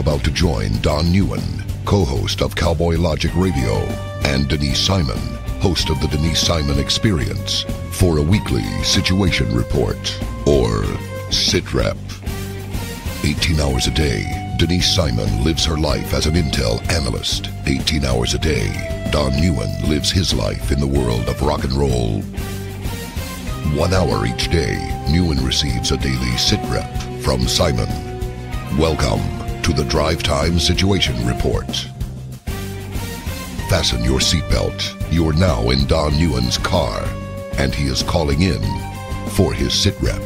about to join Don Neuen, co-host of Cowboy Logic Radio, and Denise Simon, host of the Denise Simon Experience, for a weekly situation report, or SITREP. 18 hours a day, Denise Simon lives her life as an Intel Analyst. 18 hours a day, Don Neuen lives his life in the world of rock and roll. 1 hour each day, Neuen receives a daily SITREP from Simon. Welcome to the Drive Time Situation Report. Fasten your seatbelt. You're now in Don Neuen's car, and he is calling in for his SITREP.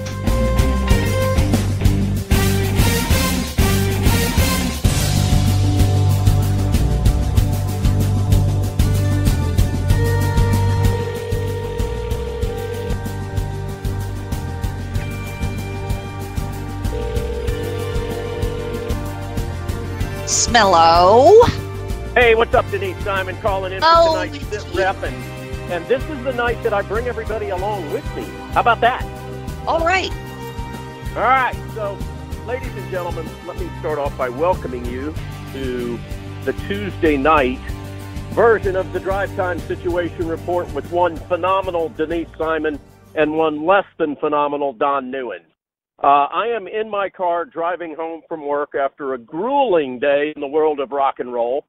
Smello. Hey, what's up, Denise Simon, calling in for tonight's SITREP, and this is the night that I bring everybody along with me. How about that? All right. All right, so, ladies and gentlemen, let me start off by welcoming you to the Tuesday night version of the Drive Time Situation Report with one phenomenal Denise Simon and one less than phenomenal Don Neuen. I am in my car driving home from work after a grueling day in the world of rock and roll.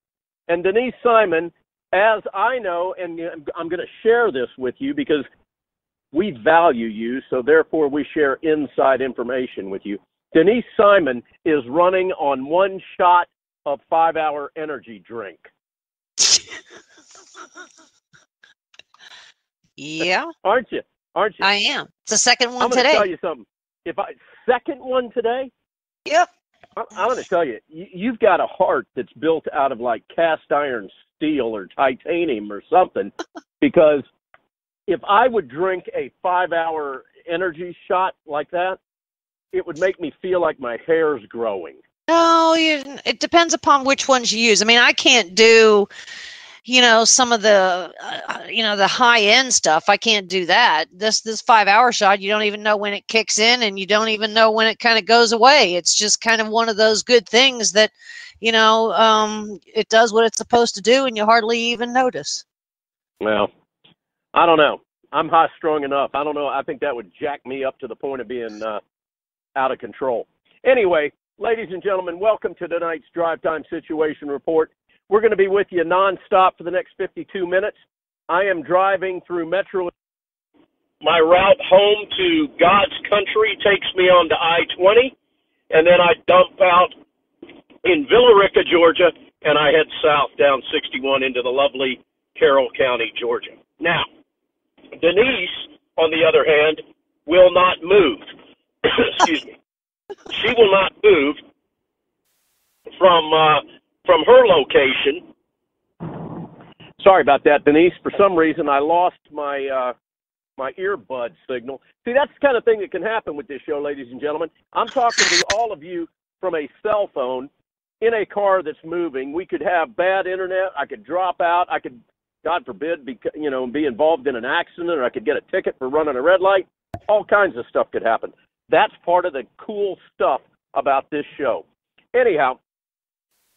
And Denise Simon, as I know, and I'm going to share this with you because we value you, so therefore we share inside information with you. Denise Simon is running on 1 shot of 5-hour energy drink. Yeah. Aren't you? I am. It's the second one today. I'm going to tell you something. Second one today? Yep. I'm going to tell you, you've got a heart that's built out of like cast iron steel or titanium or something, because if I would drink a 5-hour energy shot like that, it would make me feel like my hair's growing. No, it depends upon which ones you use. I mean, I can't do, some of the, the high-end stuff. I can't do that. This 5-hour shot, you don't even know when it kicks in, and you don't even know when it kind of goes away. It's just kind of one of those good things that, it does what it's supposed to do, and you hardly even notice. Well, I don't know. I'm high-strung enough. I don't know. I think that would jack me up to the point of being out of control. Anyway, ladies and gentlemen, welcome to tonight's Drive Time Situation Report. We're going to be with you nonstop for the next 52 minutes. I am driving through Metro. My route home to God's country takes me on to I-20, and then I dump out in Villa Rica, Georgia, and I head south down 61 into the lovely Carroll County, Georgia. Now, Denise, on the other hand, will not move. Excuse me. She will not move from her location. Sorry about that, Denise. For some reason, I lost my my earbud signal. See, that's the kind of thing that can happen with this show, ladies and gentlemen. I'm talking to all of you from a cell phone in a car that's moving. We could have bad internet. I could drop out. I could, God forbid, be involved in an accident, or I could get a ticket for running a red light. All kinds of stuff could happen. That's part of the cool stuff about this show. Anyhow,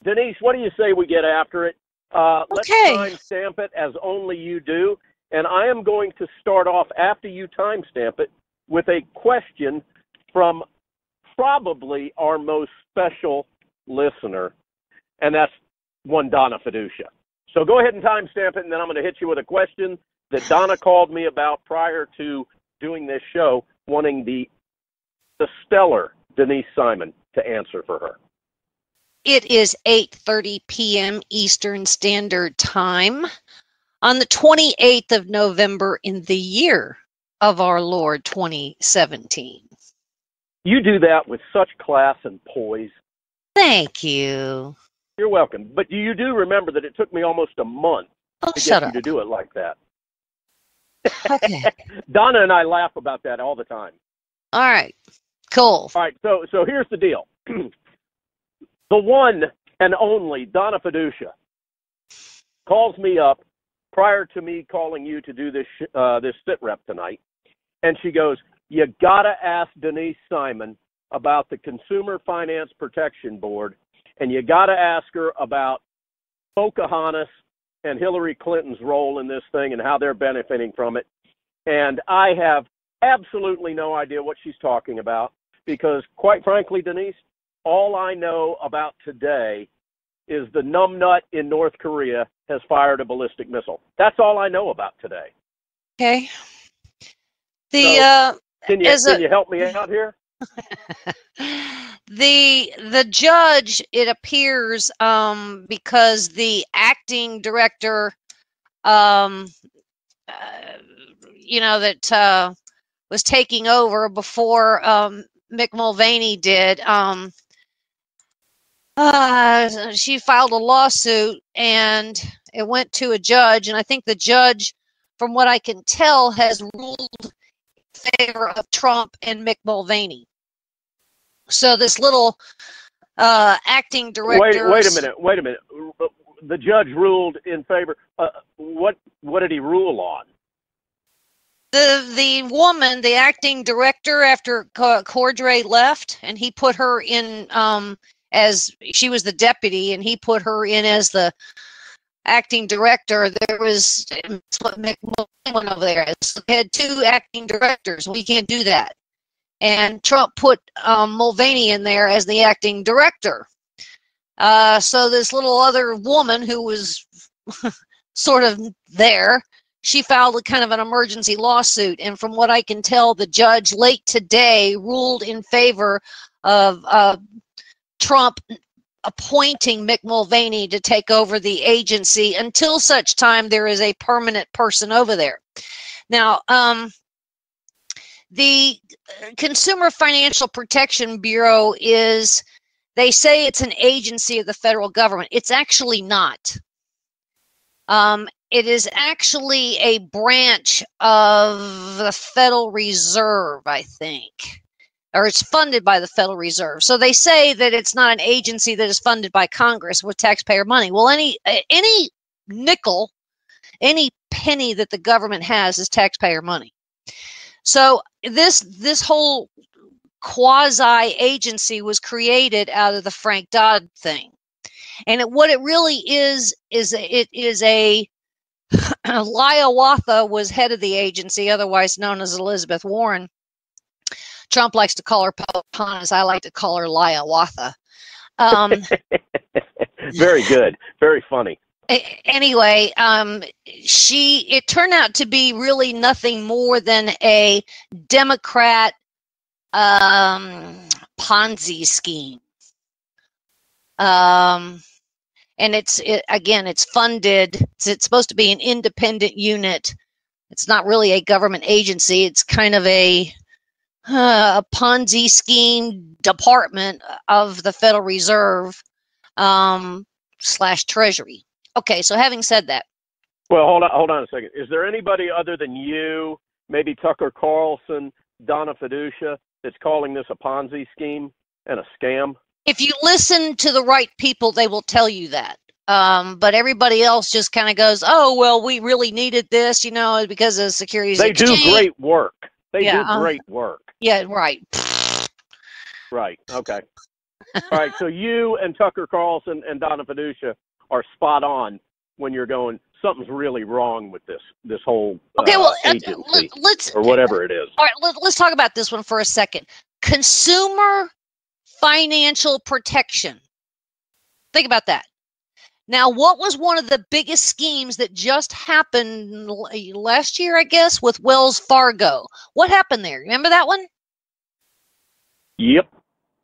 Denise, what do you say we get after it? Let's timestamp it as only you do. And I am going to start off after you timestamp it with a question from probably our most special listener, and that's one Donna Fiducia. So go ahead and timestamp it, and then I'm going to hit you with a question that Donna called me about prior to doing this show, wanting the stellar Denise Simon to answer for her. It is 8:30 p.m. Eastern Standard Time on the 28th of November in the year of our Lord 2017. You do that with such class and poise. Thank you. You're welcome. But you do remember that it took me almost a month to get you to do it like that. Okay. Donna and I laugh about that all the time. All right. Cool. All right. So here's the deal. The one and only Donna Fiducia calls me up prior to me calling you to do this SITREP tonight, and she goes, "You gotta ask Denise Simon about the Consumer Finance Protection Board and you got to ask her about Pocahontas and Hillary Clinton's role in this thing and how they're benefiting from it. And I have absolutely no idea what she's talking about because, quite frankly, Denise, all I know about today is the numbnut in North Korea has fired a ballistic missile. That's all I know about today. Okay. Can you help me out here? The judge, it appears, because the acting director, that was taking over before Mick Mulvaney did, she filed a lawsuit and it went to a judge, and I think the judge, from what I can tell, has ruled in favor of Trump and Mick Mulvaney. So this little acting director. Wait a minute. The judge ruled in favor. What did he rule on? The woman, the acting director, after Cordray left, and he put her in as she was the deputy, and he put her in as the acting director. There was what Mick went over there. We had two acting directors. We can't do that. And Trump put Mulvaney in there as the acting director. So this little other woman who was sort of there, she filed a kind of an emergency lawsuit. And from what I can tell, the judge late today ruled in favor of Trump appointing Mick Mulvaney to take over the agency until such time there is a permanent person over there. Now, the Consumer Financial Protection Bureau they say it's an agency of the federal government. It's actually not. It is actually a branch of the Federal Reserve, I think, or it's funded by the Federal Reserve. So they say that it's not an agency that is funded by Congress with taxpayer money. Well, any nickel, any penny that the government has is taxpayer money. So this whole quasi-agency was created out of the Frank Dodd thing. And what it really is it is a Hiawatha was head of the agency, otherwise known as Elizabeth Warren. Trump likes to call her Pocahontas. I like to call her Hiawatha. Very good. Very funny. Anyway, it turned out to be really nothing more than a Democrat Ponzi scheme. And it's funded. It's supposed to be an independent unit. It's not really a government agency. It's kind of a Ponzi scheme department of the Federal Reserve / Treasury. Okay, so having said that. Well, hold on a second. Is there anybody other than you, maybe Tucker Carlson, Donna Fiducia, that's calling this a Ponzi scheme and a scam? If you listen to the right people, they will tell you that. But everybody else just kind of goes, oh, well, we really needed this, because of securities exchange. Do great work. They do great work. Yeah, right. Right, okay. All right, so you and Tucker Carlson and Donna Fiducia are spot on when you're going, something's really wrong with this whole agency or whatever it is. All right, let's talk about this one for a second. Consumer financial protection. Think about that. Now, what was one of the biggest schemes that just happened last year, I guess, with Wells Fargo? What happened there? Remember that one? Yep.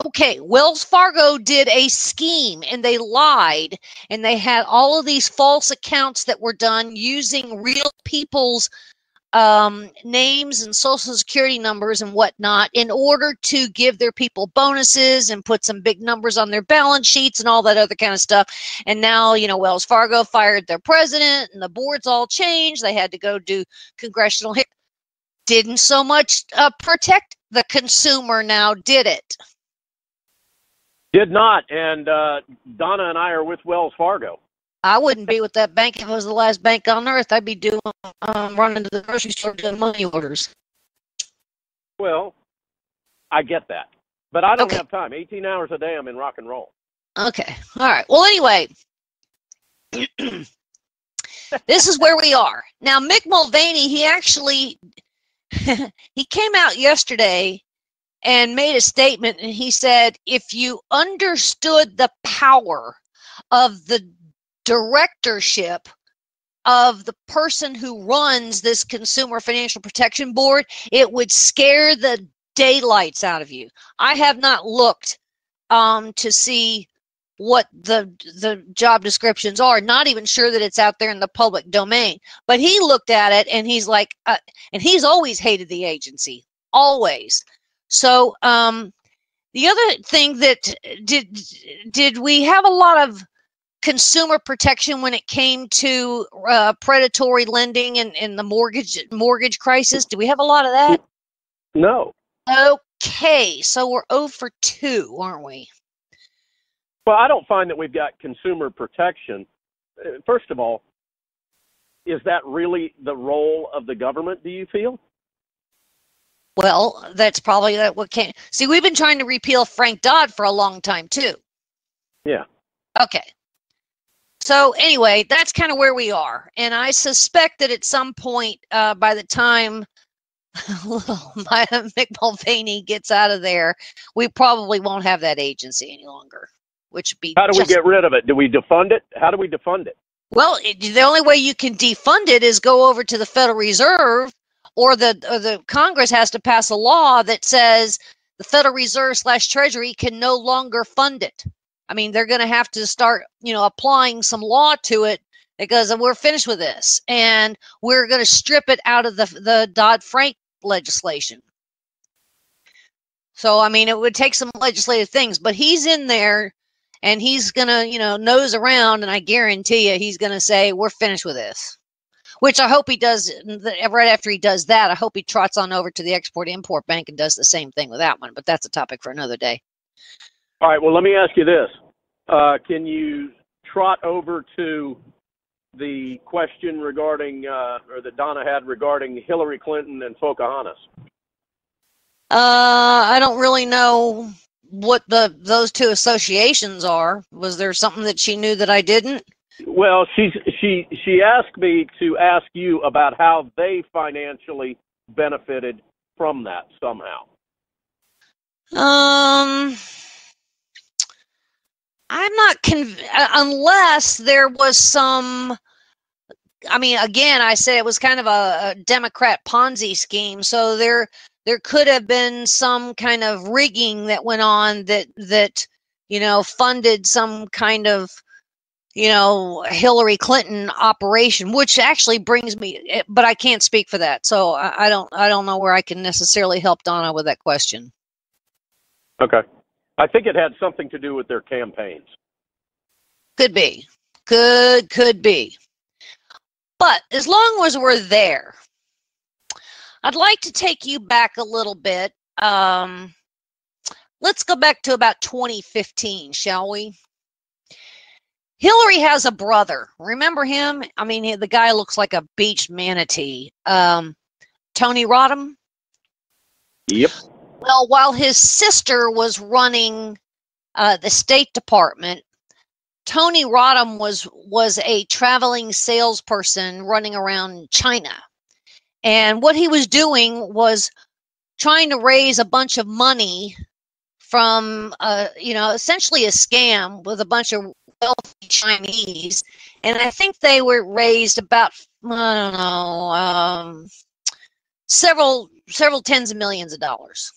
Okay, Wells Fargo did a scheme and they lied and they had all of these false accounts that were done using real people's names and social security numbers and whatnot in order to give their people bonuses and put some big numbers on their balance sheets and all that other kind of stuff. And now, Wells Fargo fired their president and the boards all changed. They had to go do congressional hearings. Didn't so much protect the consumer now, did it? Did not. And Donna and I are with Wells Fargo. I wouldn't be with that bank if it was the last bank on earth. I'd be doing running to the grocery store doing money orders. Well, I get that. But I don't have time. 18 hours a day I'm in rock and roll. Okay. All right. Well, anyway, this is where we are. Now, Mick Mulvaney, he actually, he came out yesterday and made a statement, and he said, if you understood the power of the directorship of the person who runs this Consumer Financial Protection Board, it would scare the daylights out of you. I have not looked to see what the job descriptions are. Not even sure that it's out there in the public domain. But he looked at it and he's like, and he's always hated the agency, always. So the other thing that did we have a lot of consumer protection when it came to predatory lending and the mortgage crisis? Do we have a lot of that? No. Okay, so we're 0 for 2, aren't we? Well, I don't find that we've got consumer protection. First of all, is that really the role of the government, do you feel? Well, that's probably what can't. See, we've been trying to repeal Frank Dodd for a long time, too. Yeah. Okay. So anyway, that's kind of where we are. And I suspect that at some point, by the time Mick Mulvaney gets out of there, we probably won't have that agency any longer, which would be. How do we get rid of it? Do we defund it? How do we defund it? Well, the only way you can defund it is go over to the Federal Reserve, or the Congress has to pass a law that says the Federal Reserve / Treasury can no longer fund it. I mean, they're going to have to start, applying some law to it, because we're finished with this, and we're going to strip it out of the Dodd-Frank legislation. So, I mean, it would take some legislative things, but he's in there, and he's going to, nose around, and I guarantee you he's going to say, we're finished with this, which I hope he does. Right after he does that, I hope he trots on over to the Export-Import Bank and does the same thing with that one, but that's a topic for another day. All right, well, let me ask you this. Can you trot over to the question regarding, or that Donna had regarding Hillary Clinton and Pocahontas? I don't really know what those two associations are. Was there something that she knew that I didn't? Well, she asked me to ask you about how they financially benefited from that somehow. I'm not unless there was some. I mean, again, I said it was kind of a Democrat Ponzi scheme, so there could have been some kind of rigging that went on that funded some kind of Hillary Clinton operation, which actually brings me, but I can't speak for that, so I don't know where I can necessarily help Donna with that question. Okay. I think it had something to do with their campaigns. Could be. Could be. But as long as we're there, I'd like to take you back a little bit. Let's go back to about 2015, shall we? Hillary has a brother. Remember him? I mean, the guy looks like a beach manatee. Tony Rodham? Yep. Well, while his sister was running the State Department, Tony Rodham was a traveling salesperson running around China. And what he was doing was trying to raise a bunch of money from, essentially a scam with a bunch of wealthy Chinese. And I think they were raised about, I don't know, several tens of millions of dollars.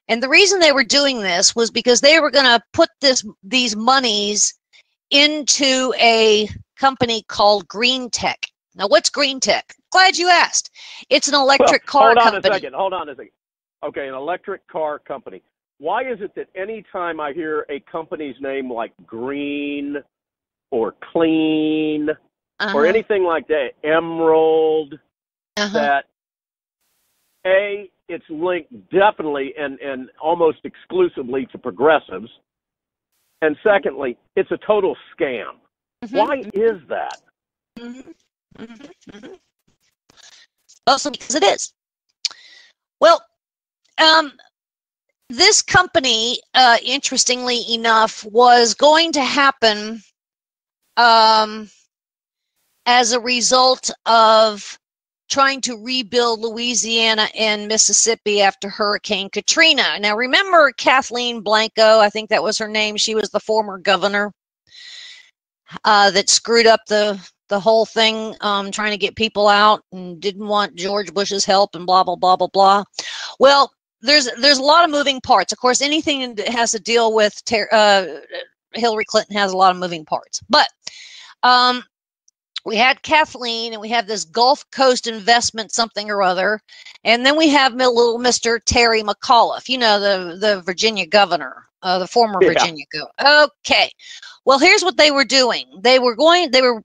And the reason they were doing this was because they were going to put these monies into a company called Green Tech. Now, what's Green Tech? Glad you asked. It's an electric car company. Hold on a second. Okay, an electric car company. Why is it that any time I hear a company's name like Green or Clean or anything like that, Emerald, that it's linked definitely and almost exclusively to progressives, and secondly, it's a total scam. Why is that? Also because it is. Well, this company, interestingly enough, was going to happen as a result of trying to rebuild Louisiana and Mississippi after Hurricane Katrina. Now, remember Kathleen Blanco? I think that was her name. She was the former governor that screwed up the whole thing, trying to get people out and didn't want George Bush's help and blah, blah, blah, blah, blah. Well, there's a lot of moving parts. Of course, anything that has to deal with Hillary Clinton has a lot of moving parts. But we had Kathleen, and we have this Gulf Coast investment something or other, and then we have little Mr. Terry McAuliffe, you know, the Virginia governor, the former Virginia governor. Okay, well, here's what they were doing. They were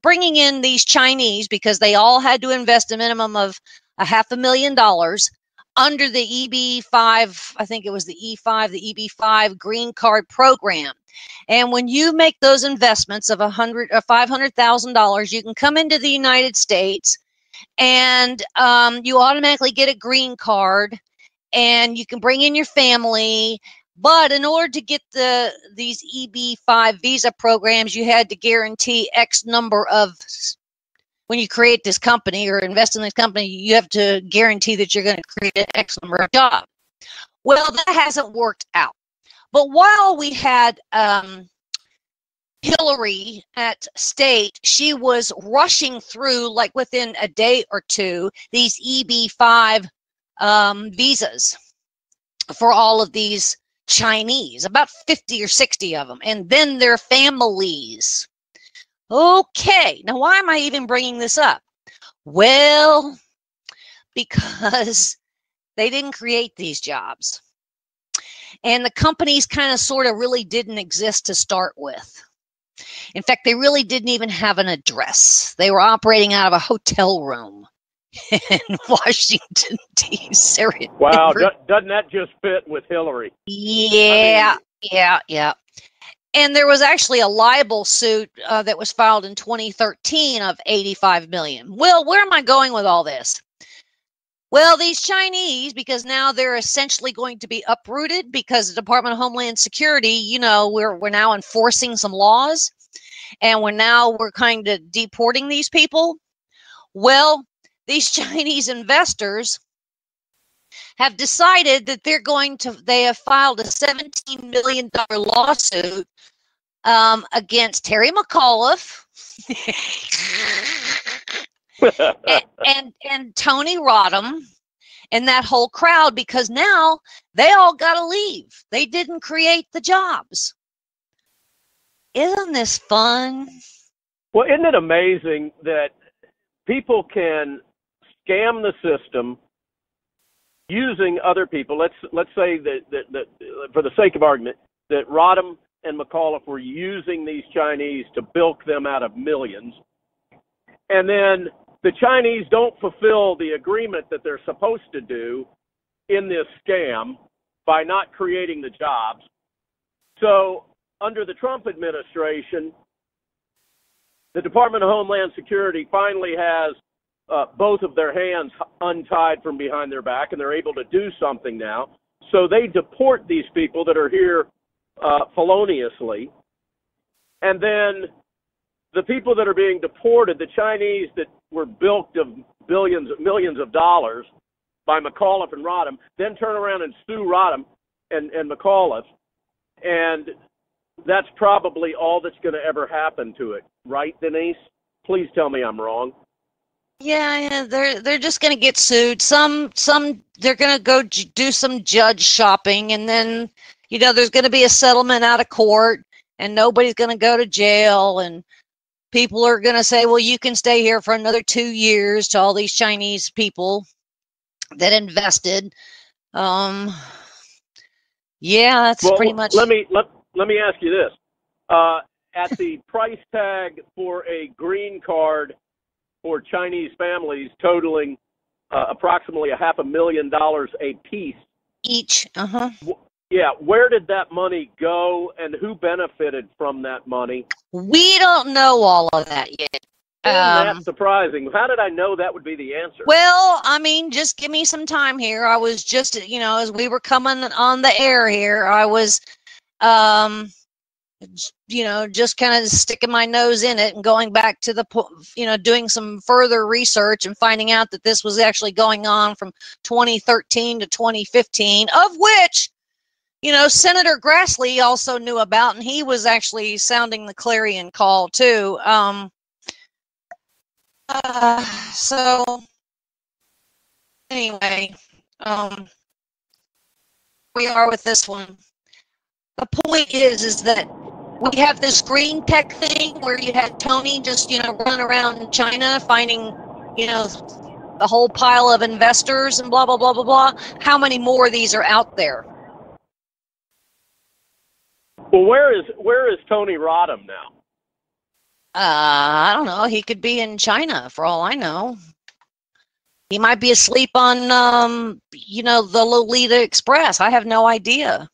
bringing in these Chinese because they all had to invest a minimum of $500,000 under the EB-5, I think it was the E5, the EB-5 green card program. And when you make those investments of $500,000, you can come into the United States, and you automatically get a green card, and you can bring in your family. But in order to get these EB-5 visa programs, you had to guarantee X number of. When you create this company or invest in this company, you have to guarantee that you're going to create an X number of jobs. Well, that hasn't worked out. But while we had Hillary at state, she was rushing through, like within a day or two, these EB-5 visas for all of these Chinese, about 50 or 60 of them, and then their families. Okay, now why am I even bringing this up? Well, because they didn't create these jobs. And the companies kind of sort of really didn't exist to start with. In fact, they really didn't even have an address. They were operating out of a hotel room in Washington, D.C. Wow, doesn't that just fit with Hillary? Yeah, yeah. And there was actually a libel suit that was filed in 2013 of $85 million. Well, where am I going with all this? Well, these Chinese, because now they're essentially going to be uprooted because the Department of Homeland Security, you know, we're now enforcing some laws, and we're kind of deporting these people. Well, these Chinese investors have decided that they have filed a $17 million lawsuit against Terry McAuliffe and Tony Rodham and that whole crowd, because now they all got to leave. They didn't create the jobs. Isn't this fun? Well, isn't it amazing that people can scam the system using other people? Let's say that for the sake of argument, that Rodham and McAuliffe were using these Chinese to bilk them out of millions. And then the Chinese don't fulfill the agreement that they're supposed to do in this scam by not creating the jobs. So under the Trump administration, the Department of Homeland Security finally has both of their hands untied from behind their back, and they're able to do something now. So they deport these people that are here feloniously. And then the people that are being deported, the Chinese that were bilked of millions of dollars by McAuliffe and Rodham, then turn around and sue Rodham and McAuliffe. And that's probably all that's going to ever happen to it. Right, Denise? Please tell me I'm wrong. Yeah, they're just going to get sued. Some they're going to go do some judge shopping, and then, you know, there's going to be a settlement out of court, and nobody's going to go to jail, and people are going to say, well, you can stay here for another 2 years, to all these Chinese people that invested. Yeah, that's pretty much. Let me ask you this. At the price tag for a green card for Chinese families totaling approximately $500,000 a piece each. Yeah, where did that money go, and who benefited from that money? We don't know all of that yet. That surprising. How did I know that would be the answer? Well, I mean, just give me some time here. I was just, as we were coming on the air here, I was, just kind of sticking my nose in it and going back to doing some further research and finding out that this was actually going on from 2013 to 2015, of which, Senator Grassley also knew about, and he was actually sounding the clarion call too. So anyway, we are with this one. The point is that we have this green tech thing where you had Tony just, running around in China finding, the whole pile of investors and blah, blah, blah, blah, blah. How many more of these are out there? Well, where is Tony Rodham now? I don't know. He could be in China for all I know. He might be asleep on, the Lolita Express. I have no idea.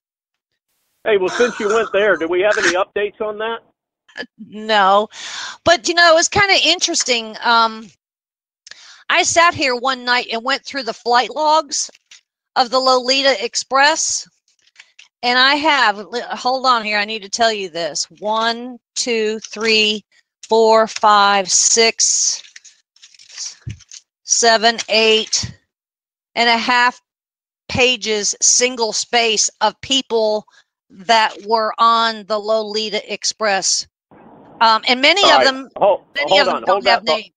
Hey, well, since you went there, do we have any updates on that? No, but it was kind of interesting. I sat here one night and went through the flight logs of the Lolita Express, and hold on here, I need to tell you this. 1, 2, 3, 4, 5, 6, 7, 8.5 pages, single space of people that were on the Lolita Express. And many of them don't have names.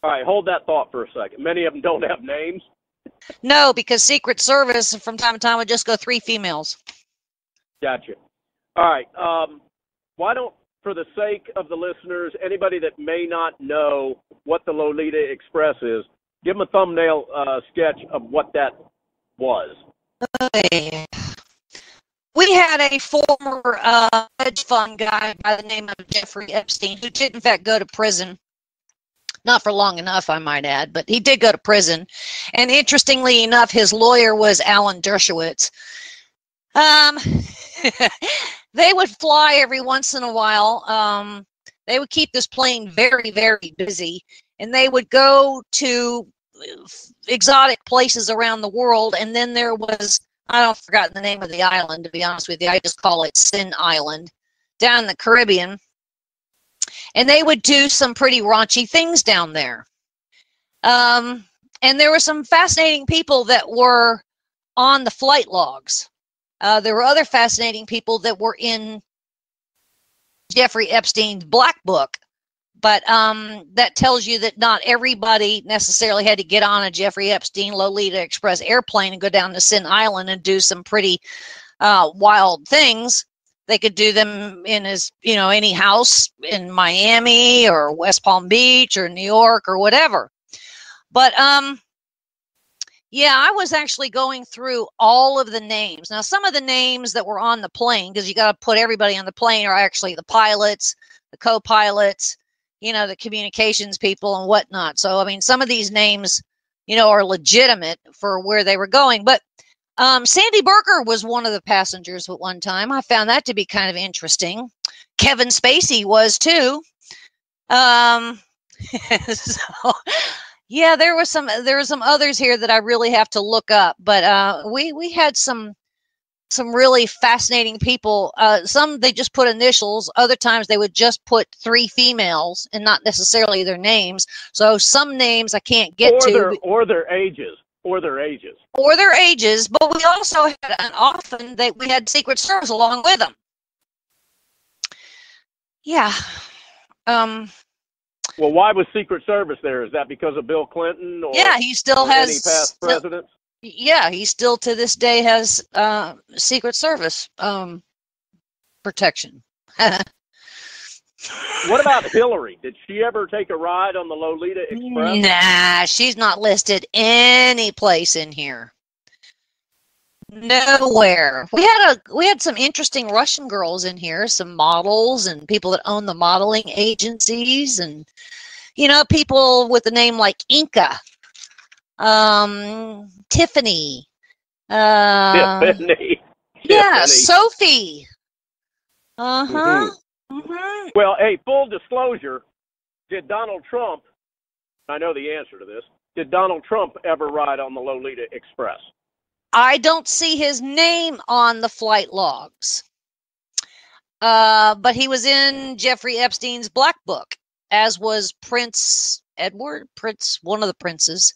All right, hold that thought for a second. Many of them don't have names? No, because Secret Service from time to time would just go 3 females. Gotcha. All right. Why don't, for the sake of the listeners, anybody that may not know what the Lolita Express is, give them a thumbnail sketch of what that was. Okay. We had a former hedge fund guy by the name of Jeffrey Epstein who did, in fact, go to prison. Not for long enough, I might add, but he did go to prison. And interestingly enough, his lawyer was Alan Dershowitz. They would fly every once in a while. They would keep this plane very, very busy, and they would go to exotic places around the world. And then there was, I don't forgot the name of the island, to be honest with you. I just call it Sin Island, down in the Caribbean. And they would do some pretty raunchy things down there. And there were some fascinating people that were on the flight logs. There were other fascinating people that were in Jeffrey Epstein's black book. But that tells you that not everybody necessarily had to get on a Jeffrey Epstein Lolita Express airplane and go down to Sin Island and do some pretty wild things. They could do them in any house in Miami or West Palm Beach or New York or whatever. But yeah, I was actually going through all of the names. Now, some of the names that were on the plane, because you got to put everybody on the plane, are actually the pilots, the co-pilots, the communications people and whatnot. So, I mean, some of these names, are legitimate for where they were going. But Sandy Berger was one of the passengers at one time. I found that to be kind of interesting. Kevin Spacey was too. So, yeah, there were some others here that I really have to look up. But we had some really fascinating people. Some they just put initials. Other times they would just put 3 females and not necessarily their names. So some names I can't get to. Or their ages. Or their ages. But we also had often that we had Secret Service along with them. Yeah. Well, why was Secret Service there? Is that because of Bill Clinton? Or yeah, he still has any past presidents? Yeah, he still to this day has Secret Service protection. What about Hillary? Did she ever take a ride on the Lolita Express? Nah, she's not listed any place in here. Nowhere. We had some interesting Russian girls in here, some models and people that own the modeling agencies, and people with a name like Inca, Tiffany. Tiffany. Yeah, Sophie. Uh-huh. Mm-hmm. Well, hey, full disclosure, did Donald Trump, I know the answer to this, did Donald Trump ever ride on the Lolita Express? I don't see his name on the flight logs. But he was in Jeffrey Epstein's Black Book, as was Prince Edward, one of the princes.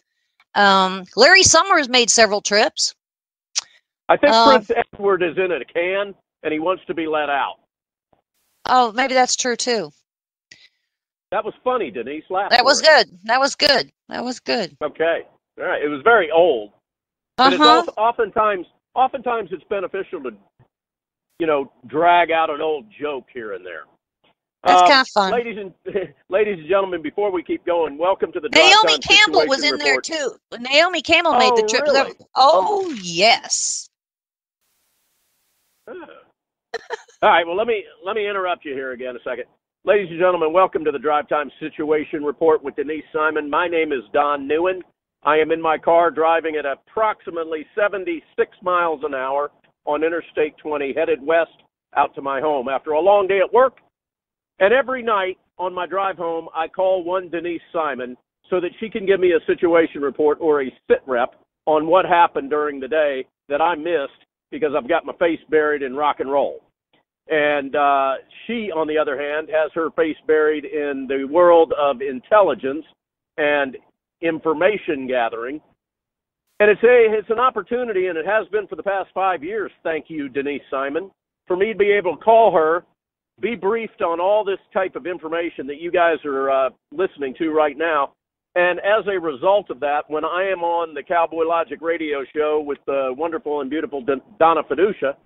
Larry Summers made several trips. I think Prince Edward is in a can, and he wants to be let out. Oh, maybe that's true, too. That was funny, Denise. Laugh. That was good. That was good. That was good. Okay. All right. It was very old. But it's oftentimes it's beneficial to, drag out an old joke here and there. That's kind of fun. Ladies and gentlemen, before we keep going, welcome to the Naomi Campbell was in there too. Naomi Campbell made the trip. Really? Oh, yes. All right. Well, let me interrupt you here again a second. Ladies and gentlemen, welcome to the Drive Time Situation Report with Denise Simon. My name is Don Neuen. I am in my car driving at approximately 76 miles an hour on Interstate 20, headed west out to my home after a long day at work. And every night on my drive home, I call one Denise Simon so that she can give me a situation report or a SITREP on what happened during the day that I missed because I've got my face buried in rock and roll. And she, on the other hand, has her face buried in the world of intelligence and information gathering. And it's an opportunity, and it has been for the past 5 years, thank you, Denise Simon, for me to be able to call her, be briefed on all this type of information that you guys are listening to right now. And as a result of that, when I am on the Cowboy Logic radio show with the wonderful and beautiful Donna Fiducia,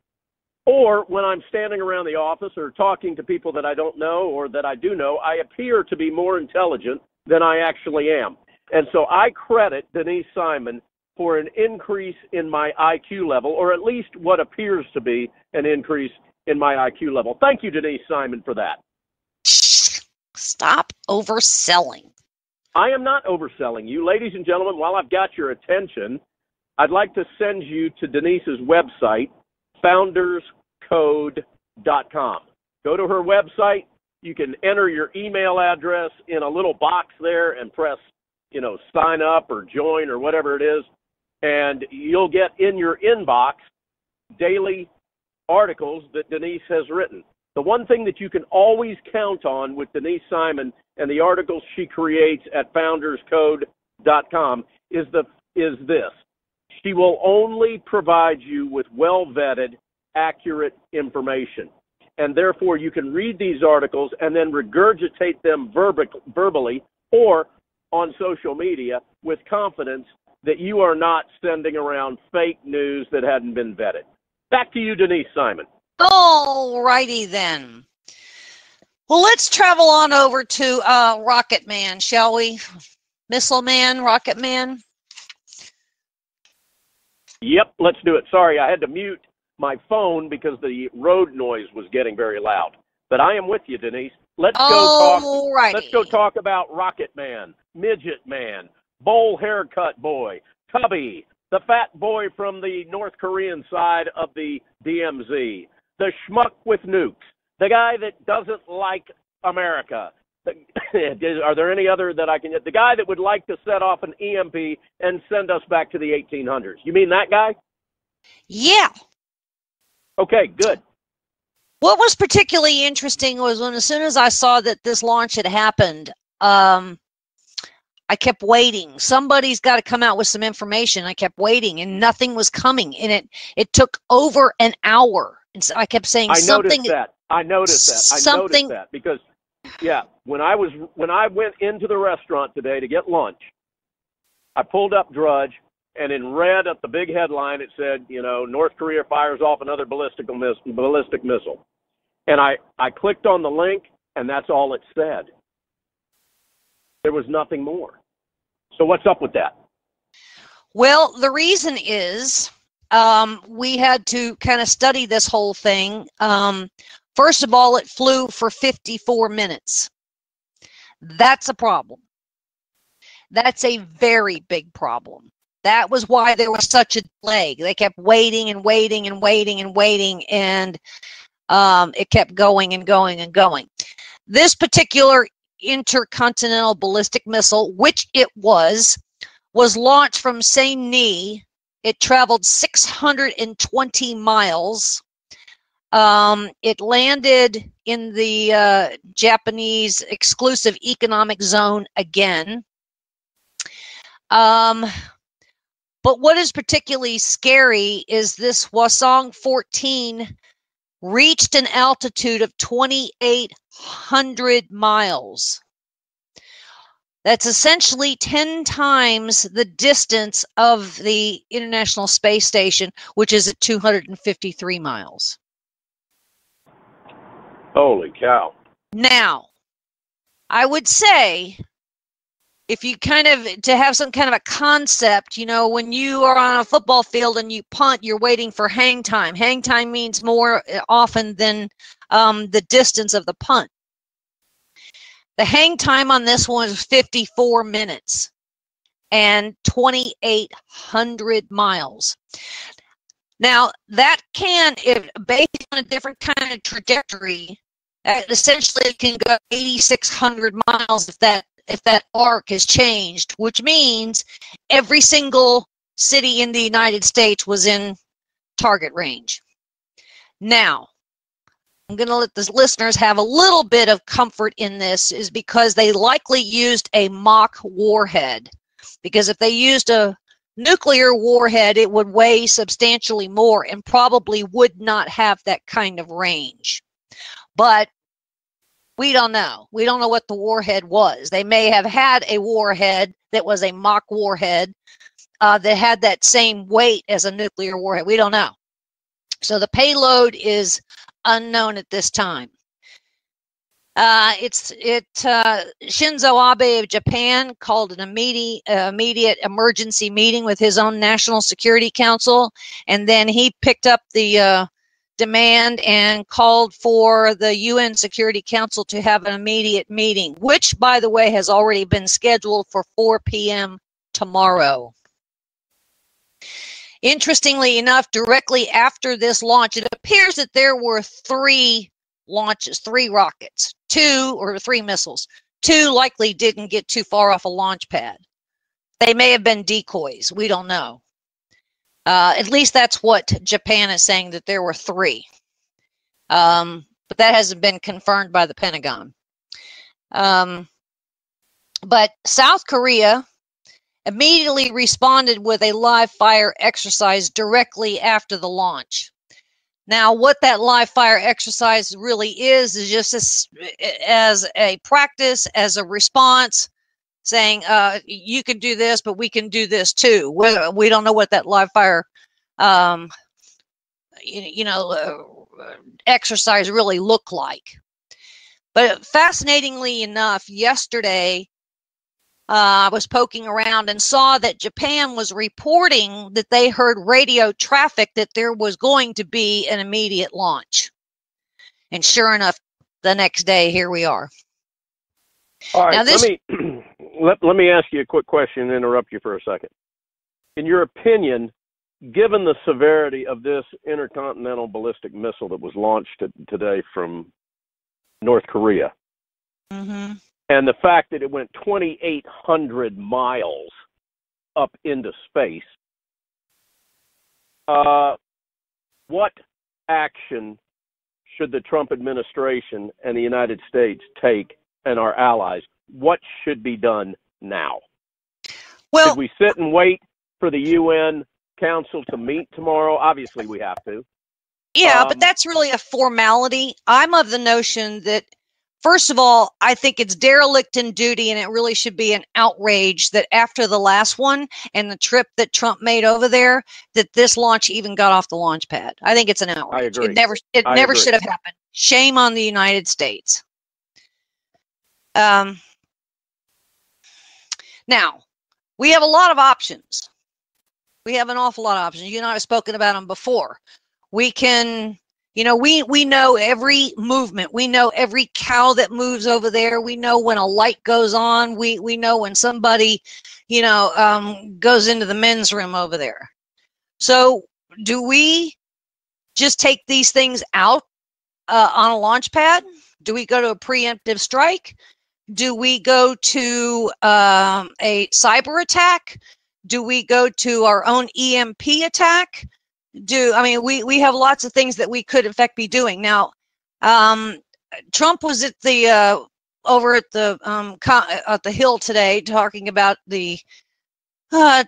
or when I'm standing around the office or talking to people that I don't know or that I do know, I appear to be more intelligent than I actually am. And so I credit Denise Simon for an increase in my IQ level, or at least what appears to be an increase in my IQ level. Thank you, Denise Simon, for that. Stop overselling. I am not overselling you. Ladies and gentlemen, while I've got your attention, I'd like to send you to Denise's website, founderscode.com. Go to her website. You can enter your email address in a little box there and press, sign up or join or whatever it is, and you'll get in your inbox daily articles that Denise has written. The one thing that you can always count on with Denise Simon and the articles she creates at founderscode.com is this. She will only provide you with well-vetted, accurate information. And therefore, you can read these articles and then regurgitate them verbally or on social media with confidence that you are not sending around fake news that hadn't been vetted. Back to you, Denise Simon. All righty then. Well, let's travel on over to Rocket Man, shall we? Missile Man, Rocket Man. Yep, let's do it. Sorry, I had to mute my phone because the road noise was getting very loud. But I am with you, Denise. Let's go talk about Rocket Man, Midget Man, Bowl Haircut Boy, Tubby, the fat boy from the North Korean side of the DMZ, the schmuck with nukes, the guy that doesn't like America. Are there any other that I can get? The guy that would like to set off an EMP and send us back to the 1800s. You mean that guy? Yeah. Okay, good. What was particularly interesting was when as soon as I saw that this launch had happened, I kept waiting. Somebody's got to come out with some information. I kept waiting, and nothing was coming. And it took over an hour. And so I kept saying something. I noticed that because, yeah, when I went into the restaurant today to get lunch, I pulled up Drudge, and in red at the big headline it said, North Korea fires off another ballistic missile. And I clicked on the link, and that's all it said. There was nothing more. So what's up with that? Well, the reason is we had to kind of study this whole thing. First of all, it flew for 54 minutes. That's a problem. That's a very big problem. That was why there was such a delay. They kept waiting and waiting and waiting and waiting, and it kept going and going and going. This particular intercontinental ballistic missile, which it was launched from Saint-Denis. It traveled 620 miles. It landed in the Japanese exclusive economic zone again. But what is particularly scary is this Hwasong 14 reached an altitude of 2,800 miles. That's essentially 10 times the distance of the International Space Station, which is at 253 miles. Holy cow. Now, I would say, if you to have some kind of a concept, when you are on a football field and you punt, you're waiting for hang time. Hang time means more often than the distance of the punt. The hang time on this one is 54 minutes and 2,800 miles. Now, that based on a different kind of trajectory, essentially can go 8,600 miles if that arc has changed, which means every single city in the United States was in target range. Now, I'm going to let the listeners have a little bit of comfort in this, is because they likely used a mock warhead. Because if they used a nuclear warhead, it would weigh substantially more and probably would not have that kind of range. But we don't know. We don't know what the warhead was. They may have had a warhead that was a mock warhead that had that same weight as a nuclear warhead. We don't know. So the payload is unknown at this time. Shinzo Abe of Japan called an immediate emergency meeting with his own National Security Council, and then he picked up the demand and called for the UN Security Council to have an immediate meeting, which, by the way, has already been scheduled for 4 p.m. tomorrow. Interestingly enough, directly after this launch, it appears that there were 3 launches, 3 rockets, 2 or 3 missiles. 2 likely didn't get too far off a launch pad. They may have been decoys. We don't know. At least that's what Japan is saying, that there were 3. But that hasn't been confirmed by the Pentagon. But South Korea immediately responded with a live fire exercise directly after the launch. Now, what that live fire exercise really is just as a practice, as a response, saying, you can do this, but we can do this too. We don't know what that live fire exercise really looked like. But fascinatingly enough, yesterday, I was poking around and saw that Japan was reporting that they heard radio traffic that there was going to be an immediate launch. And sure enough, the next day, here we are. All right, now let me ask you a quick question and interrupt you for a second. In your opinion, given the severity of this intercontinental ballistic missile that was launched today from North Korea, mm-hmm. and the fact that it went 2,800 miles up into space, what action should the Trump administration and the United States take, and our allies? What should be done now? Well, should we sit and wait for the UN Council to meet tomorrow? Obviously, we have to. Yeah, but that's really a formality. I'm of the notion that, first of all, I think it's derelict in duty, and it really should be an outrage that after the last one and the trip that Trump made over there, that this launch even got off the launch pad. I think it's an outrage. I agree. It never should have happened. Shame on the United States. Now, we have a lot of options. We have an awful lot of options. You and I have spoken about them before. We can, we know every movement. We know every cow that moves over there. We know when a light goes on. We know when somebody, goes into the men's room over there. So do we just take these things out on a launch pad? Do we go to a preemptive strike? Do we go to a cyber attack? Do we go to our own EMP attack? We have lots of things that we could in fact be doing. Now, Trump was at the over at the Hill today talking about the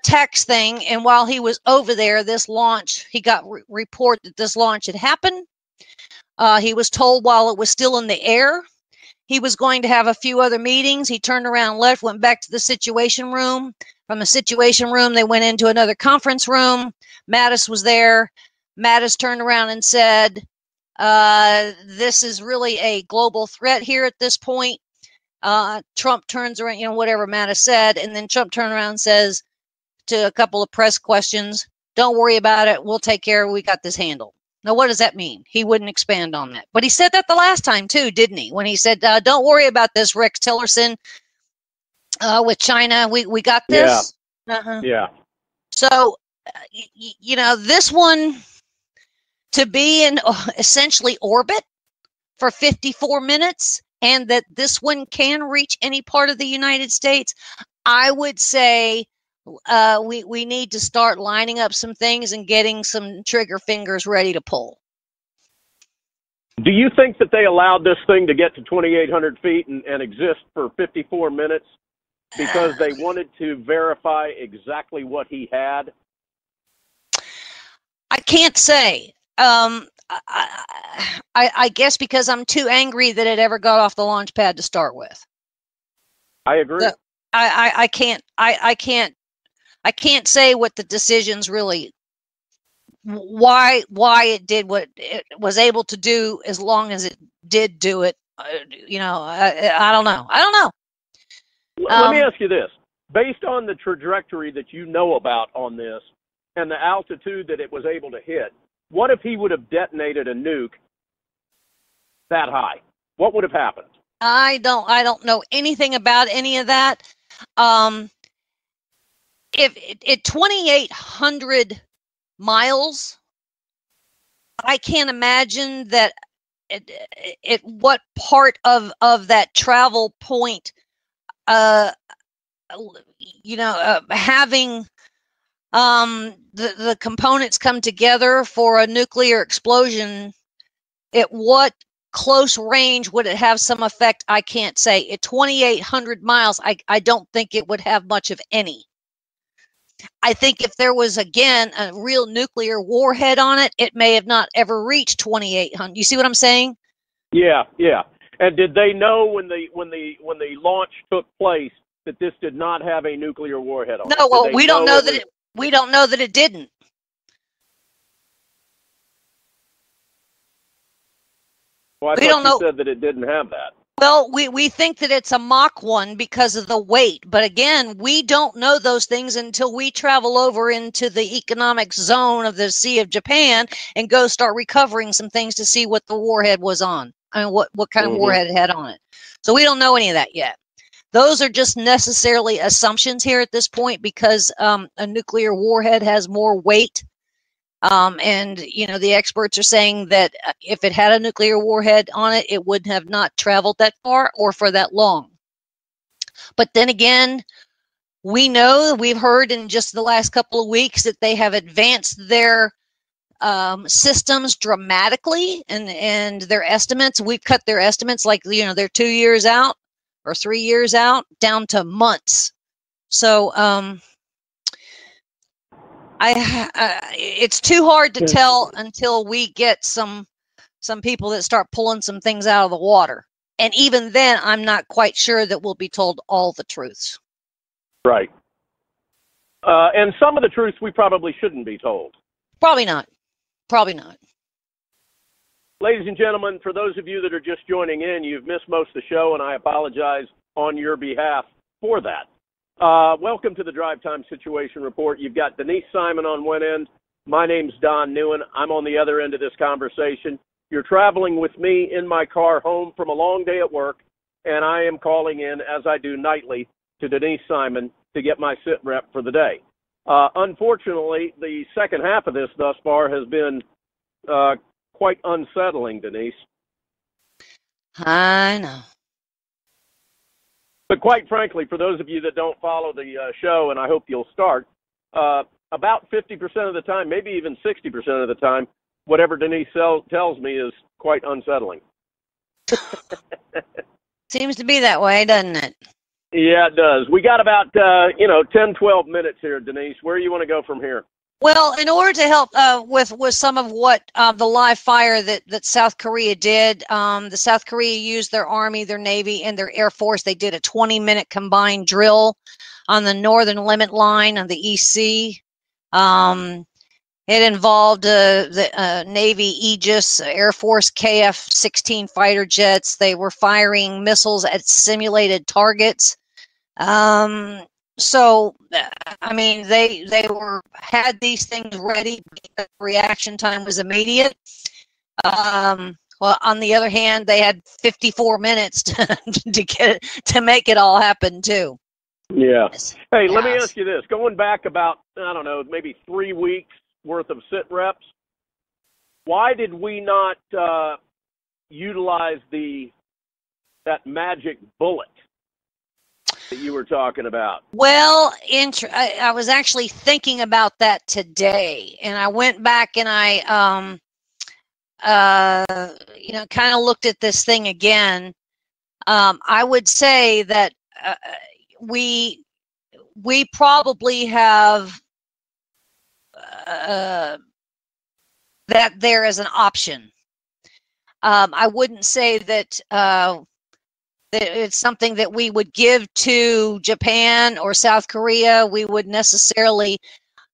tax thing, and while he was over there, this launch, he got report that this launch had happened. He was told while it was still in the air. He was going to have a few other meetings. He turned around, left, went back to the Situation Room. From the Situation Room, they went into another conference room. Mattis was there. Mattis turned around and said, this is really a global threat here at this point. Trump turns around, whatever Mattis said, and then Trump turned around and says to a couple of press questions, don't worry about it. We'll take care of it. We got this handled. Now, what does that mean? He wouldn't expand on that. But he said that the last time, too, didn't he? When he said, don't worry about this, Rex Tillerson, with China. We got this. Yeah. Uh-huh. Yeah. So, this one, to be in essentially orbit for 54 minutes, and that this one can reach any part of the United States, I would say we need to start lining up some things and getting some trigger fingers ready to pull. Do you think that they allowed this thing to get to 2,800 feet and exist for 54 minutes because they wanted to verify exactly what he had? I can't say. I guess because I'm too angry that it ever got off the launch pad to start with. I agree. I can't say what the decisions really, why it did what it was able to do as long as it did do it. I don't know. Let me ask you this. Based on the trajectory that you know about on this and the altitude that it was able to hit, what if he would have detonated a nuke that high? What would have happened? I don't know anything about any of that. If at 2,800 miles, I can't imagine that at what part of that travel point, having the components come together for a nuclear explosion, at what close range would it have some effect? I can't say. At 2,800 miles, I don't think it would have much of any. I think if there was, again, a real nuclear warhead on it, it may have not ever reached 2,800. You see what I'm saying? Yeah, yeah. And did they know when the launch took place that this did not have a nuclear warhead on it? No, well, we don't know that we don't know that it didn't. Well, I thought you said that it didn't have that. Well, we think that it's a Mach 1 because of the weight. But again, we don't know those things until we travel over into the economic zone of the Sea of Japan and go start recovering some things to see what the warhead was on. I mean, what kind of warhead it had on it. So we don't know any of that yet. Those are just necessarily assumptions here at this point because a nuclear warhead has more weight. And, the experts are saying that if it had a nuclear warhead on it, it would have not traveled that far or for that long. But then again, we've heard in just the last couple of weeks that they have advanced their systems dramatically and their estimates. We've cut their estimates like, they're 2 years out or 3 years out down to months. So, it's too hard to tell until we get some people that start pulling some things out of the water. And even then, I'm not quite sure that we'll be told all the truths. Right. And some of the truths we probably shouldn't be told. Probably not. Ladies and gentlemen, for those of you that are just joining in, you've missed most of the show, and I apologize on your behalf for that. Welcome to the Drive Time Situation Report. You've got Denise Simon on one end. My name's Don Neuen. I'm on the other end of this conversation. You're traveling with me in my car home from a long day at work, and I am calling in, as I do nightly, to Denise Simon to get my SITREP for the day. Unfortunately, the second half of this thus far has been quite unsettling, Denise. I know. But quite frankly, for those of you that don't follow the show, and I hope you'll start, about 50% of the time, maybe even 60% of the time, whatever Denise tells me is quite unsettling. Seems to be that way, doesn't it? Yeah, it does. We got about, 10, 12 minutes here, Denise. Where do you want to go from here? Well, in order to help with some of what the live fire that South Korea did, the South Korea used their Army, their Navy, and their Air Force. They did a 20-minute combined drill on the northern limit line of the EC. It involved the Navy Aegis, Air Force KF-16 fighter jets. They were firing missiles at simulated targets. So, I mean, they had these things ready. The reaction time was immediate. Well, on the other hand, they had 54 minutes to make it all happen too. Yeah. Hey, let me ask you this. Going back about, I don't know, maybe 3 weeks worth of SITREPs, why did we not utilize that magic bullet that you were talking about? Well, I was actually thinking about that today, and I went back and I, kind of looked at this thing again. I would say that we probably have that there as an option. I wouldn't say that it's something that we would give to Japan or South Korea. We would necessarily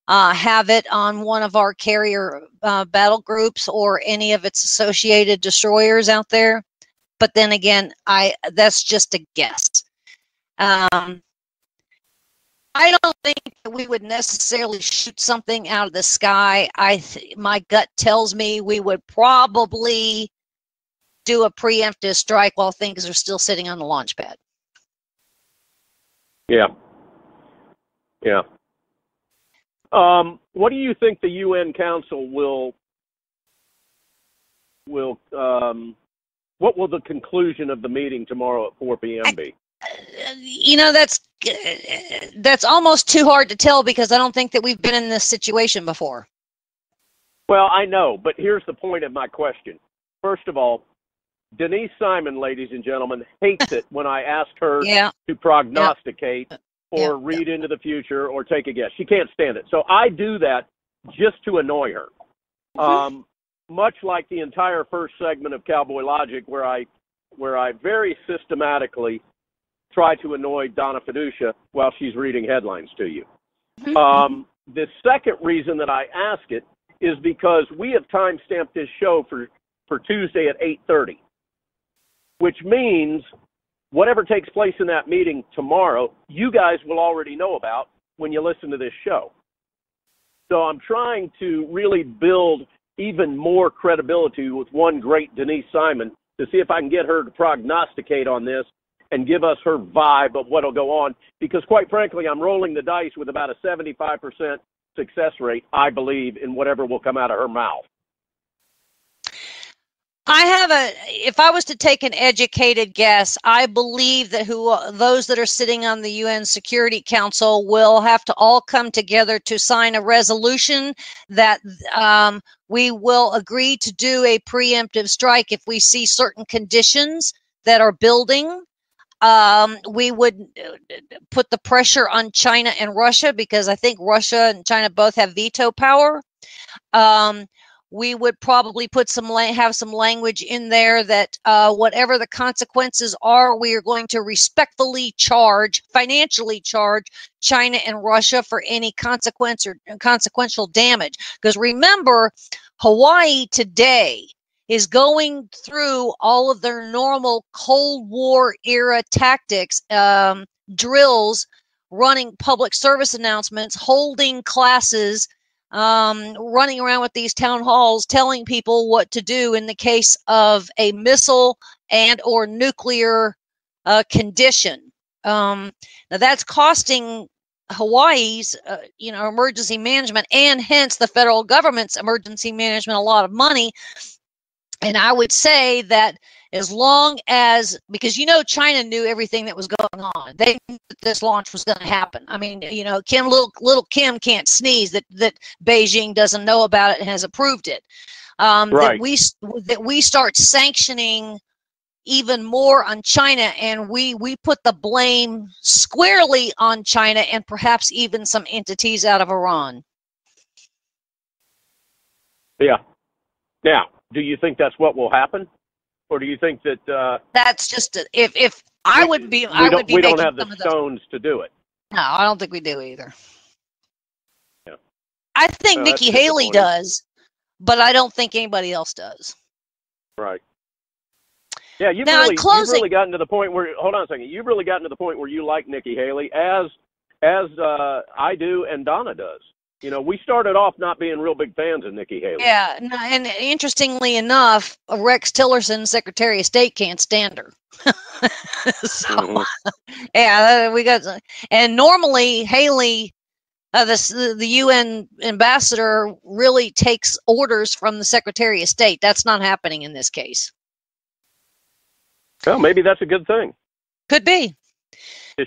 have it on one of our carrier battle groups or any of its associated destroyers out there. But then again, that's just a guess. I don't think that we would necessarily shoot something out of the sky. My gut tells me we would probably do a preemptive strike while things are still sitting on the launch pad. Yeah. Yeah. What do you think the UN Council will what will the conclusion of the meeting tomorrow at 4 p.m. be? That's almost too hard to tell because I don't think that we've been in this situation before. Well, I know, but here's the point of my question. First of all, Denise Simon, ladies and gentlemen, hates it when I ask her to prognosticate or read into the future or take a guess. She can't stand it. So I do that just to annoy her. Much like the entire first segment of Cowboy Logic, where I very systematically try to annoy Donna Fiducia while she's reading headlines to you. The second reason that I ask it is because we have time-stamped this show for Tuesday at 8:30, which means whatever takes place in that meeting tomorrow, you guys will already know about when you listen to this show. So I'm trying to really build even more credibility with one great Denise Simon to see if I can get her to prognosticate on this and give us her vibe of what will go on. Because quite frankly, I'm rolling the dice with about a 75% success rate, I believe, in whatever will come out of her mouth. If I was to take an educated guess, I believe that those that are sitting on the UN Security Council will have to all come together to sign a resolution that we will agree to do a preemptive strike if we see certain conditions that are building. We would put the pressure on China and Russia because I think Russia and China both have veto power. We would probably have some language in there that whatever the consequences are, we are going to respectfully financially charge China and Russia for any consequence or consequential damage. Because remember, Hawaii today is going through all of their normal Cold War era tactics, drills, running public service announcements, holding classes, running around with these town halls telling people what to do in the case of a missile and or nuclear condition. Now that's costing Hawaii's emergency management and hence the federal government's emergency management a lot of money. And I would say that as long as, because China knew everything that was going on. They knew that this launch was going to happen. I mean, little Kim can't sneeze that Beijing doesn't know about it and has approved it. Right. That we start sanctioning even more on China, and we put the blame squarely on China and perhaps even some entities out of Iran. Yeah. Now, do you think that's what will happen, or do you think that that's just if I would be we don't have the stones to do it? No, I don't think we do either. Yeah. I think Nikki Haley does, but I don't think anybody else does. Right. Yeah, you've really gotten to the point where, hold on a second, you've really gotten to the point where you like Nikki Haley, as I do and Donna does. We started off not being real big fans of Nikki Haley. Yeah, and interestingly enough, Rex Tillerson, Secretary of State, can't stand her. So, yeah, we got, and normally Haley, the UN ambassador, really takes orders from the Secretary of State. That's not happening in this case. Well, maybe that's a good thing. Could be.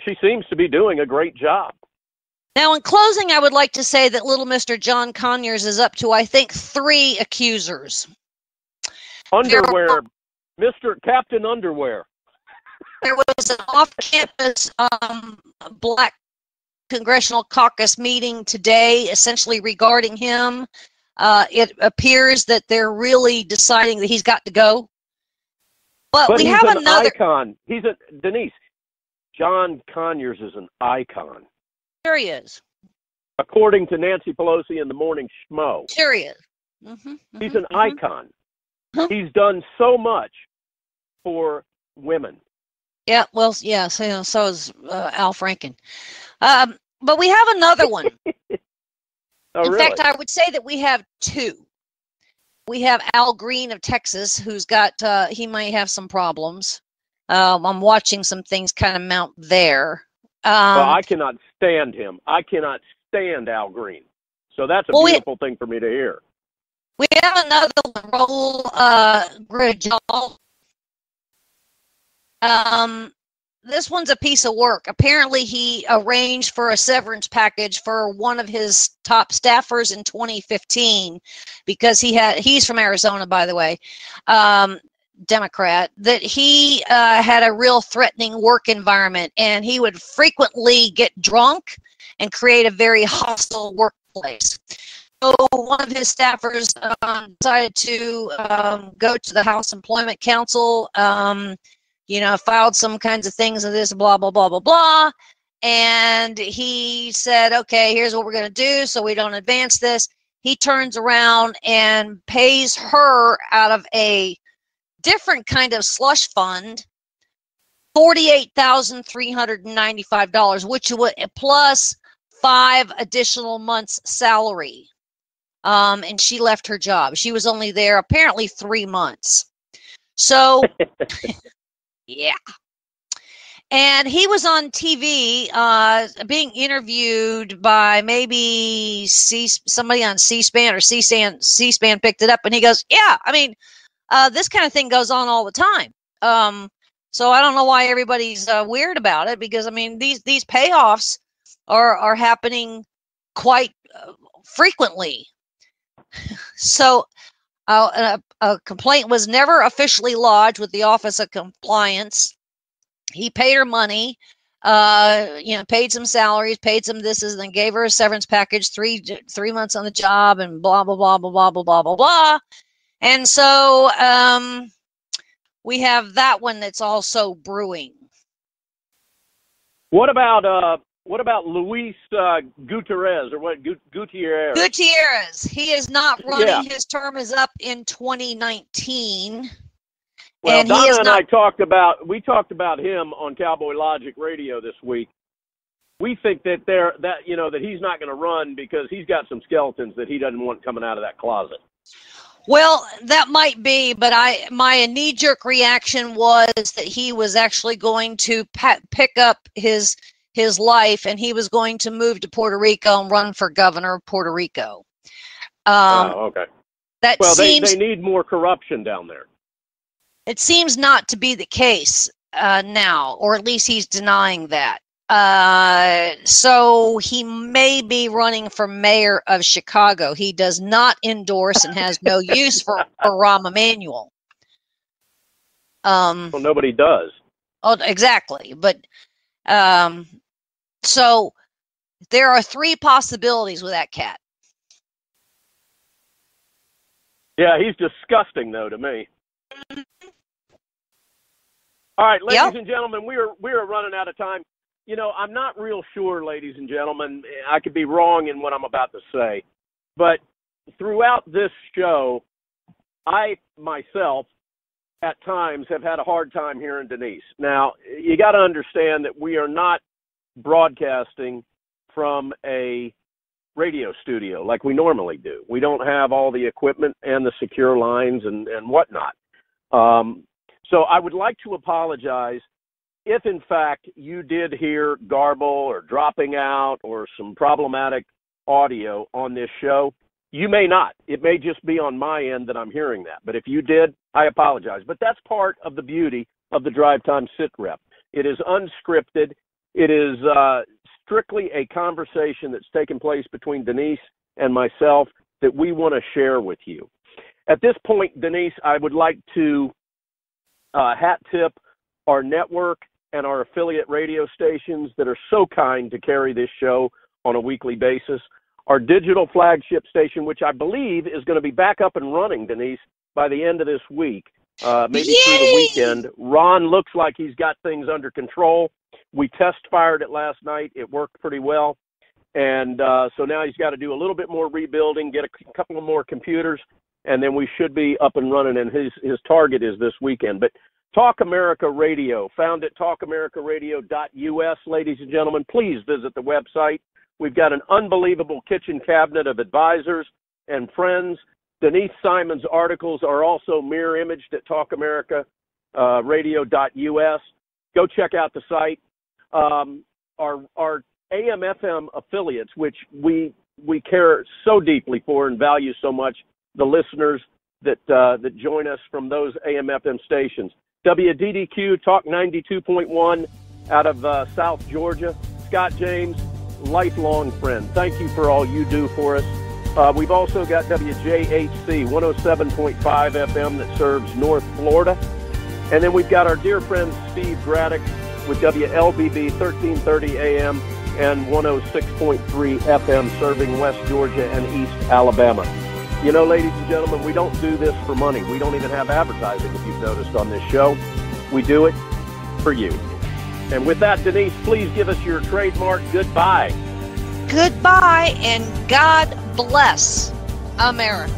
She seems to be doing a great job. Now, in closing, I would like to say that little Mr. John Conyers is up to, I think, 3 accusers. Underwear. Mr. Captain Underwear. There was an off-campus Black Congressional Caucus meeting today, essentially regarding him. It appears that they're really deciding that he's got to go. But we have another icon. Denise. John Conyers is an icon. Sure he is. According to Nancy Pelosi in the Morning Schmo. Sure he is. He's an icon. He's done so much for women. Yeah, well, yeah, so is Al Franken. But we have another one. In fact, I would say that we have 2. We have Al Green of Texas, who's got, he might have some problems. I'm watching some things kind of mount there. Well, I cannot stand him. I cannot stand Al Green. So that's a beautiful thing for me to hear. We have another one, Raul Grijal. This one's a piece of work. Apparently, he arranged for a severance package for one of his top staffers in 2015 because he's from Arizona, by the way, Democrat, that he had a real threatening work environment, and he would frequently get drunk and create a very hostile workplace. So one of his staffers decided to go to the House Employment Council, filed some kinds of things of this, blah, blah, blah, blah, blah. And he said, okay, here's what we're going to do so we don't advance this. He turns around and pays her out of a different kind of slush fund $48,395, which would plus 5 additional months' salary. And she left her job. She was only there apparently 3 months. So, yeah. And he was on TV being interviewed by maybe somebody on C-SPAN, or C-SPAN picked it up, and he goes, yeah, I mean, this kind of thing goes on all the time. So I don't know why everybody's weird about it, because, I mean, these payoffs are happening quite frequently. So a complaint was never officially lodged with the Office of Compliance. He paid her money, paid some salaries, paid some this, and then gave her a severance package, three months on the job, and blah, blah, blah, blah, blah, blah, blah, blah, blah. And so we have that one that's also brewing. What about Luis Gutierrez, or what? Gutierrez. Gutierrez. He is not running. Yeah. His term is up in 2019. Well, and Donna and I talked about him on Cowboy Logic Radio this week. We think that that he's not going to run because he's got some skeletons that he doesn't want coming out of that closet. Well, that might be, but my knee-jerk reaction was that he was actually going to pick up his life, and he was going to move to Puerto Rico and run for governor of Puerto Rico. Okay. That well, seems, they need more corruption down there. It seems not to be the case now, or at least he's denying that. So he may be running for mayor of Chicago. He does not endorse and has no use for Rahm Emanuel. Well, nobody does. Oh, exactly. But so there are three possibilities with that cat. Yeah, he's disgusting, though, to me. All right, ladies and gentlemen, we are running out of time. You know, I'm not real sure, ladies and gentlemen. I could be wrong in what I'm about to say. But throughout this show, I myself, at times, have had a hard time hearing Denise. Now, you got to understand that we are not broadcasting from a radio studio like we normally do. We don't have all the equipment and the secure lines and whatnot. So I would like to apologize if, in fact, you did hear garble or dropping out or some problematic audio on this show. You may not. It may just be on my end that I'm hearing that. But if you did, I apologize. But that's part of the beauty of the Drive Time SITREP. It is unscripted. It is strictly a conversation that's taken place between Denise and myself that we want to share with you. At this point, Denise, I would like to hat tip our network and our affiliate radio stations that are so kind to carry this show on a weekly basis. Our digital flagship station, which I believe is going to be back up and running, Denise, by the end of this week, maybe through the weekend. Ron looks like he's got things under control. We test fired it last night. It worked pretty well. And so now he's got to do a little bit more rebuilding, get a couple of more computers, and then we should be up and running. And his target is this weekend. But Talk America Radio, found at talkamericaradio.us, ladies and gentlemen. Please visit the website. We've got an unbelievable kitchen cabinet of advisors and friends. Denise Simon's articles are also mirror imaged at talkamericaradio.us. Go check out the site. Our AM/FM affiliates, which we care so deeply for and value so much, the listeners that join us from those AM/FM stations. WDDQ Talk 92.1 out of South Georgia. Scott James, lifelong friend. Thank you for all you do for us. We've also got WJHC 107.5 FM that serves North Florida. And then we've got our dear friend Steve Braddock with WLBB 1330 AM and 106.3 FM serving West Georgia and East Alabama. You know, ladies and gentlemen, we don't do this for money. We don't even have advertising, if you've noticed, on this show. We do it for you. And with that, Denise, please give us your trademark goodbye. Goodbye, and God bless America.